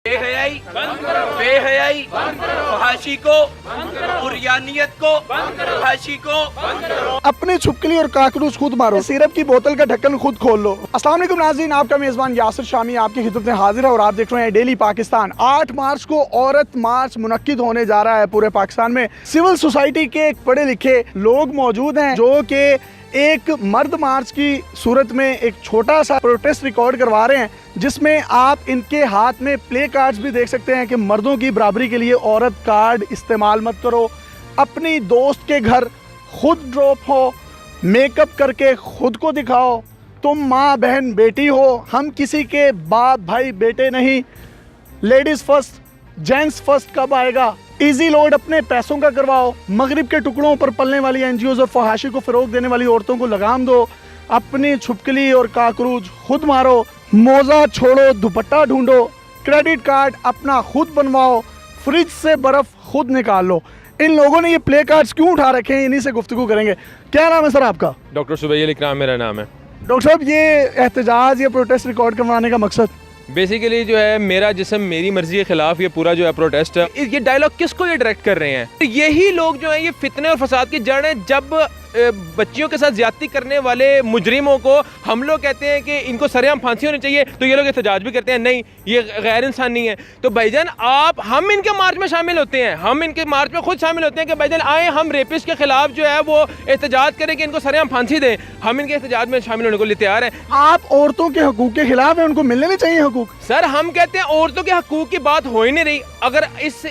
बेहयाई बेहयाई फहाशी को, उरियानियत को, फहाशी को। अपनी छुपकली और काकरूच खुद मारो, सिरप की बोतल का ढक्कन खुद खोल लो। अस्सलाम वालेकुम नाज़रीन, आपका मेज़बान यासिर शामी आपकी खिदमत में हाजिर है और आप देख रहे हैं डेली पाकिस्तान। 8 मार्च को औरत मार्च मुनक्किद होने जा रहा है पूरे पाकिस्तान में। सिविल सोसाइटी के पढ़े लिखे लोग मौजूद हैं जो कि एक मर्द मार्च की सूरत में एक छोटा सा प्रोटेस्ट रिकॉर्ड करवा रहे हैं, जिसमें आप इनके हाथ में प्ले कार्ड्स भी देख सकते हैं कि मर्दों की बराबरी के लिए औरत कार्ड इस्तेमाल मत करो, अपनी दोस्त के घर खुद ड्रॉप हो, मेकअप करके खुद को दिखाओ, तुम माँ बहन बेटी हो, हम किसी के बाप भाई बेटे नहीं, लेडीज़ फर्स्ट जेंट्स फर्स्ट कब आएगा, इजी लोड अपने पैसों का करवाओ, मगरिब के टुकड़ों पर पलने वाली एनजीओज और फहाशी को फ़रोग देने वाली औरतों को लगाम दो, अपनी छुपकली और काकरूच खुद मारो, मोजा छोड़ो दुपट्टा ढूंढो, क्रेडिट कार्ड अपना खुद बनवाओ, फ्रिज से बर्फ़ खुद निकाल लो। इन लोगों ने ये प्ले कार्ड्स क्यों उठा रखे हैं, इन्हीं से गुफ्तगू करेंगे। क्या नाम है सर आपका? डॉक्टर सुबैल इकराम मेरा नाम है। डॉक्टर साहब, ये एहतजाज या प्रोटेस्ट रिकॉर्ड करवाने का मकसद? बेसिकली जो है मेरा जिस्म मेरी मर्जी के खिलाफ ये पूरा जो है प्रोटेस्ट है। ये डायलॉग किसको ये डायरेक्ट कर रहे हैं? यही लोग जो है ये फितने और फसाद की जड़ हैं। जब बच्चियों के साथ ज्यादती करने वाले मुजरिमों को हम लोग कहते हैं कि इनको सरेआम फांसी होनी चाहिए, तो ये लोग एहतजाज भी करते हैं नहीं ये गैर इंसानी है। तो भाईजान हम इनके मार्च में शामिल होते हैं, हम इनके मार्च में खुद शामिल होते हैं कि भाईजान आए हम रेपिस्ट के खिलाफ जो है वो एहतजाज करें कि इनको सरेआम फांसी दें। हम इनके एहतजाज में शामिल होने को लिए तैयार हैं। आप औरतों के हकूक के खिलाफ हैं, उनको मिलने नहीं चाहिए हकूक? सर हम कहते हैं औरतों के हकूक की बात हो ही नहीं रही। अगर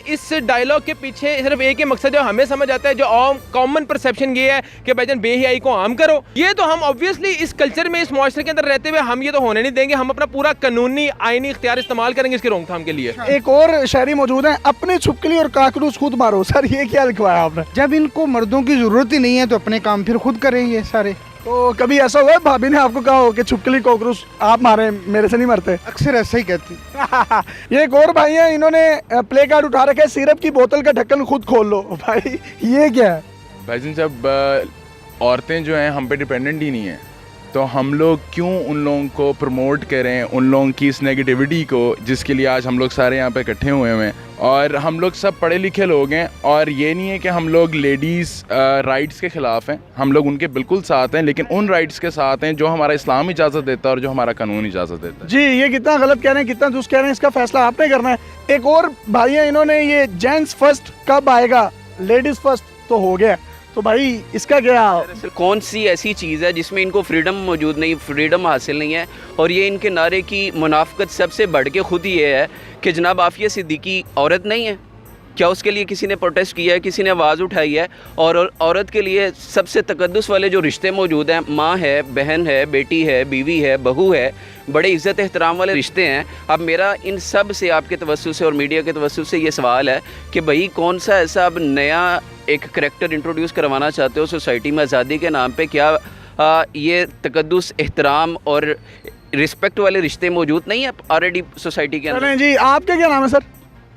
इस डायलॉग के पीछे सिर्फ एक ही मकसद जो हमें समझ आता है, जो कॉमन परसेप्शन ये है कि भाईजान बेहयाई को आम करो, ये तो हम ऑब्वियसली इस कल्चर में इस मुआशरे के अंदर रहते हुए हम ये तो होने नहीं देंगे। हम अपना पूरा कानूनी आईनी इख्तियार इस्तेमाल करेंगे इसकी रोकथाम के लिए। एक और शायरी मौजूद है, अपनी छुपकली और काकरूच खुद मारो। सर ये क्या लिखवाया आपने? जब इनको मर्दों की जरूरत ही नहीं है तो अपने काम फिर खुद करें ये सारे। तो कभी ऐसा हुआ है भाभी ने आपको कहा हो कि छुपकली कॉकरोच आप मारे, मेरे से नहीं मरते? अक्सर ऐसा ही कहती। ये एक और भाई है, इन्होंने प्ले कार्ड उठा रखे, सिरप की बोतल का ढक्कन खुद खोल लो। भाई ये क्या है? भाईजान जब औरतें जो हैं हम पे डिपेंडेंट ही नहीं हैं, तो हम लोग क्यों उन लोगों को प्रमोट करें, उन लोगों की इस नेगेटिविटी को, जिसके लिए आज हम लोग सारे यहाँ पे इकट्ठे हुए हैं। और हम लोग सब पढ़े लिखे लोग हैं और ये नहीं है कि हम लोग लेडीज़ राइट्स के ख़िलाफ़ हैं, हम लोग उनके बिल्कुल साथ हैं, लेकिन उन राइट्स के साथ हैं जो हमारा इस्लाम इजाज़त देता है और जो हमारा कानून इजाज़त देता है। जी, ये कितना गलत कह रहे हैं, कितना दुरुस्त कह रहे हैं, इसका फैसला आपने करना है। एक और भाई है, इन्होंने ये जेंट्स फर्स्ट कब आएगा, लेडीज़ फर्स्ट तो हो गया, तो भाई इसका क्या? कौन सी ऐसी चीज़ है जिसमें इनको फ्रीडम मौजूद नहीं, फ्रीडम हासिल नहीं है? और ये इनके नारे की मुनाफकत सबसे बढ़ के खुद ये है कि जनाब आफिया सिद्दीकी औरत नहीं है क्या? उसके लिए किसी ने प्रोटेस्ट किया है, किसी ने आवाज़ उठाई है? और औरत के लिए सबसे तकद्दुस वाले जो रिश्ते मौजूद हैं, माँ है, बहन है, बेटी है, बीवी है, बहू है, बड़े इज़्ज़त एहतराम वाले रिश्ते हैं। अब मेरा इन सब से आपके तवज्जुह से और मीडिया के तवज्जुह से ये सवाल है कि भाई कौन सा ऐसा अब नया एक करैक्टर इंट्रोड्यूस करवाना चाहते हो सोसाइटी में आज़ादी के नाम पे? क्या ये तकद्दुस एहतराम और रिस्पेक्ट वाले रिश्ते मौजूद नहीं है ऑलरेडी सोसाइटी के अंदर? जी, आपका क्या नाम है सर?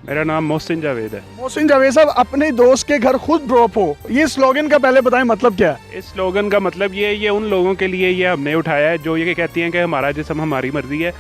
मेरा नाम मोहसिन जावेद है। मोहसिन जावेद साहब, अपने दोस्त के घर खुद ड्रॉप हो, ये स्लोगन का पहले बताएं मतलब क्या है? इस स्लोगन का मतलब ये उन लोगों के लिए ये हमने उठाया है जो ये कहती हैं कि हमारा जिस्म हमारी मर्जी है।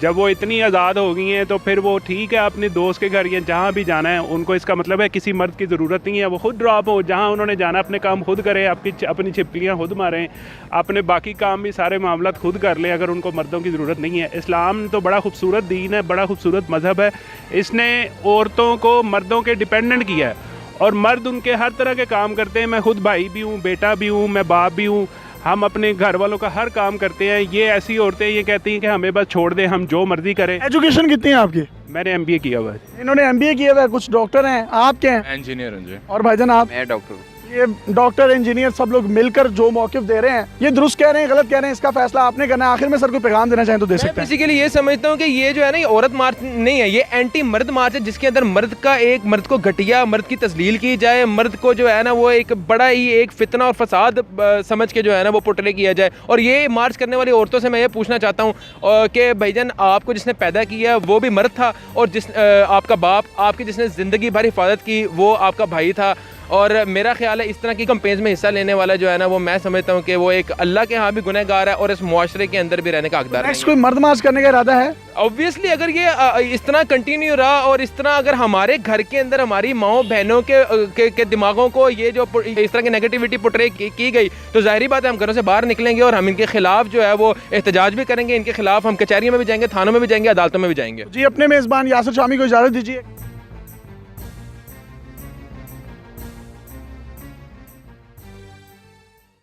जब वो इतनी आज़ाद हो गई हैं तो फिर वो ठीक है अपने दोस्त के घर या जहाँ भी जाना है, उनको इसका मतलब है किसी मर्द की ज़रूरत नहीं है, वो खुद ड्रॉप हो, जहाँ उन्होंने जाना अपने काम खुद करें, अपनी छिपकलियाँ खुद मारें, अपने बाकी काम भी सारे मामला खुद कर लें अगर उनको मर्दों की ज़रूरत नहीं है। इस्लाम तो बड़ा खूबसूरत दीन है, बड़ा खूबसूरत मज़हब है, इसने औरतों को मर्दों के डिपेंडेंट किया है और मर्द उनके हर तरह के काम करते हैं। मैं खुद भाई भी हूँ, बेटा भी हूँ, मैं बाप भी हूँ, हम अपने घर वालों का हर काम करते हैं। ये ऐसी औरतें ये कहती हैं कि हमें बस छोड़ दें, हम जो मर्जी करें। एजुकेशन कितनी है आपकी? मैंने MBA किया हुआ है। इन्होंने MBA किया हुआ है, कुछ डॉक्टर हैं, आप क्या हैं? इंजीनियर हैं जी। और भाईजान आप? मैं डॉक्टर हूँ। ये डॉक्टर इंजीनियर सब लोग मिलकर जो मौक़िफ़ दे रहे हैं, ये दुरुस्त कह रहे हैं गलत कह रहे हैं, इसका फैसला आपने करना है। आखिर में सर कोई पैगाम देना चाहें तो दे सकते हैं। बेसिकली ये समझता हूँ कि ये जो है ना ये औरत मार्च नहीं है, ये एंटी मर्द मार्च है, जिसके अंदर मर्द को घटिया, मर्द की तस्लील की जाए, मर्द को जो है ना वो एक बड़ा ही एक फितना और फसाद समझ के जो है ना वो पोर्ट्रे किया जाए। और ये मार्च करने वाली औरतों से मैं ये पूछना चाहता हूँ कि भाईजान आपको जिसने पैदा किया वो भी मर्द था, और आपका बाप आपकी जिसने ज़िंदगी भर हिफाजत की वो आपका भाई था, और मेरा ख्याल है इस तरह की कंपेन्स में हिस्सा लेने वाला जो है ना, वो मैं समझता हूँ कि वो एक अल्लाह के यहाँ भी गुनहगार है और इस मुआशरे के अंदर भी रहने का हकदार नेक्स्ट नहीं कोई मर्द मार्च करने का इरादा है? ऑब्वियसली अगर ये इस तरह कंटिन्यू रहा और इस तरह अगर हमारे घर के अंदर हमारी माओ बहनों के दिमागों को ये जो इस तरह की नेगेटिविटी पुट्रे की गई, तो जाहिर बात है हम घरों से बाहर निकलेंगे और हम इनके खिलाफ जो है वो एहतजाज भी करेंगे, इनके खिलाफ हम कचहरियों में भी जाएंगे, थानों में भी जाएंगे, अदालतों में भी जाएंगे। जी अपने मेज़बान यासिर शामी को इजाज़त दीजिए।